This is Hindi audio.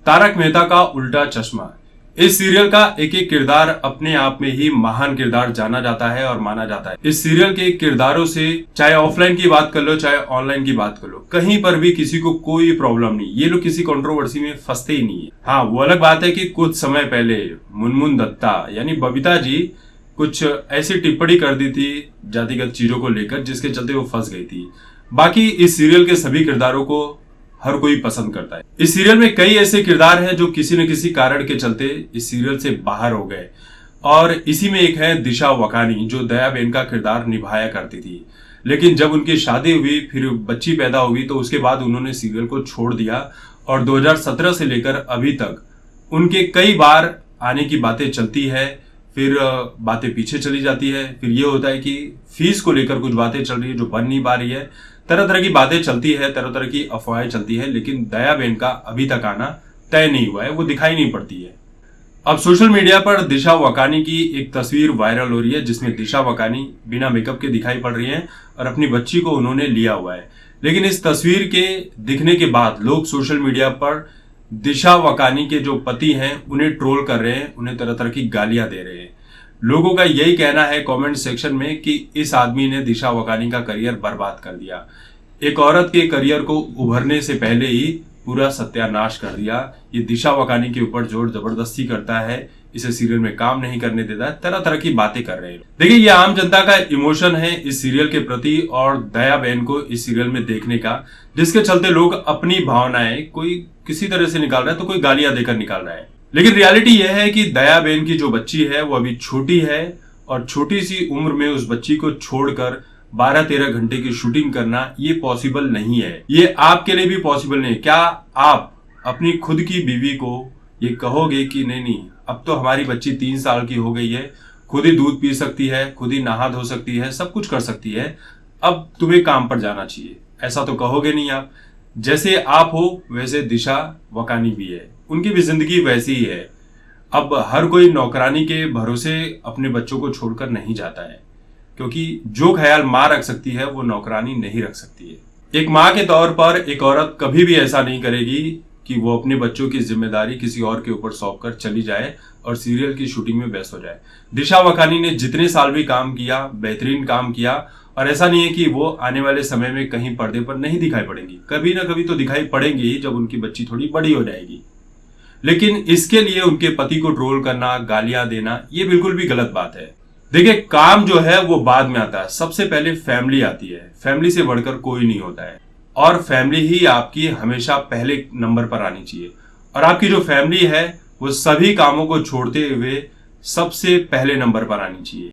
तारक मेहता का उल्टा चश्मा। इस सीरियल का एक एक किरदार अपने आप में ही महान किरदार जाना जाता है और माना जाता है। इस सीरियल के किरदारों से चाहे ऑफलाइन की बात कर लो चाहे ऑनलाइन की बात कर लो, कहीं पर भी किसी को कोई प्रॉब्लम नहीं। ये लोग किसी कंट्रोवर्सी में फंसते ही नहीं है। हाँ, वो अलग बात है कि कुछ समय पहले मुनमुन दत्ता यानी बबीता जी कुछ ऐसी टिप्पणी कर दी थी जातिगत चीजों को लेकर, जिसके चलते वो फंस गई थी। बाकी इस सीरियल के सभी किरदारों को हर कोई पसंद करता है। इस सीरियल में कई ऐसे किरदार हैं जो किसी न किसी कारण के चलते इस सीरियल से बाहर हो गए, और इसी में एक है दिशा वकानी, जो दया बेन का किरदार निभाया करती थी। लेकिन जब उनकी शादी हुई, फिर बच्ची पैदा हुई, तो उसके बाद उन्होंने सीरियल को छोड़ दिया और 2017 से लेकर अभी तक उनके कई बार आने की बातें चलती है, फिर बातें पीछे चली जाती है। फिर ये होता है कि फीस को लेकर कुछ बातें चल रही है जो बन नहीं पा रही है। तरह तरह की बातें चलती है, तरह तरह की अफवाहें चलती है, लेकिन दया बेन का अभी तक आना तय नहीं हुआ है, वो दिखाई नहीं पड़ती है। अब सोशल मीडिया पर दिशा वकानी की एक तस्वीर वायरल हो रही है, जिसमें दिशा वकानी बिना मेकअप के दिखाई पड़ रही है और अपनी बच्ची को उन्होंने लिया हुआ है। लेकिन इस तस्वीर के दिखने के बाद लोग सोशल मीडिया पर दिशा वकानी के जो पति हैं उन्हें ट्रोल कर रहे हैं, उन्हें तरह तरह की गालियां दे रहे हैं। लोगों का यही कहना है कमेंट सेक्शन में कि इस आदमी ने दिशा वकानी का करियर बर्बाद कर दिया, एक औरत के करियर को उभरने से पहले ही पूरा सत्यानाश कर दिया। ये दिशा वकानी के ऊपर जोर जबरदस्ती करता है, इसे सीरियल में काम नहीं करने देता है, तरह तरह की बातें कर रहे हैं। देखिए, ये आम जनता का इमोशन है इस सीरियल के प्रति और दया बेन को इस सीरियल में देखने का, जिसके चलते लोग अपनी भावनाएं कोई किसी तरह से निकाल रहा है तो कोई गालियां देकर निकाल रहा है। लेकिन रियलिटी यह है कि दया बेन की जो बच्ची है वो अभी छोटी है, और छोटी सी उम्र में उस बच्ची को छोड़कर 12-13 घंटे की शूटिंग करना ये पॉसिबल नहीं है। ये आपके लिए भी पॉसिबल नहीं है। क्या आप अपनी खुद की बीवी को ये कहोगे कि नहीं, अब तो हमारी बच्ची 3 साल की हो गई है, खुद ही दूध पी सकती है, खुद ही नहा धो सकती है, सब कुछ कर सकती है, अब तुम्हें काम पर जाना चाहिए? ऐसा तो कहोगे नहीं आप। जैसे आप हो वैसे दिशा वकानी भी है, उनकी भी जिंदगी वैसी ही है। अब हर कोई नौकरानी के भरोसे अपने बच्चों को छोड़कर नहीं जाता है, क्योंकि जो ख्याल माँ रख सकती है वो नौकरानी नहीं रख सकती है। एक माँ के तौर पर एक औरत कभी भी ऐसा नहीं करेगी कि वो अपने बच्चों की जिम्मेदारी किसी और के ऊपर सौंप कर चली जाए और सीरियल की शूटिंग में व्यस्त हो जाए। दिशा वकानी ने जितने साल भी काम किया, बेहतरीन काम किया, और ऐसा नहीं है कि वो आने वाले समय में कहीं पर्दे पर नहीं दिखाई पड़ेंगी। कभी ना कभी तो दिखाई पड़ेंगी जब उनकी बच्ची थोड़ी बड़ी हो जाएगी। लेकिन इसके लिए उनके पति को ट्रोल करना, गालियां देना, ये बिल्कुल भी गलत बात है। देखिए, काम जो है वो बाद में आता है, सबसे पहले फैमिली आती है। फैमिली से बढ़कर कोई नहीं होता है, और फैमिली ही आपकी हमेशा पहले नंबर पर आनी चाहिए। और आपकी जो फैमिली है वो सभी कामों को छोड़ते हुए सबसे पहले नंबर पर आनी चाहिए।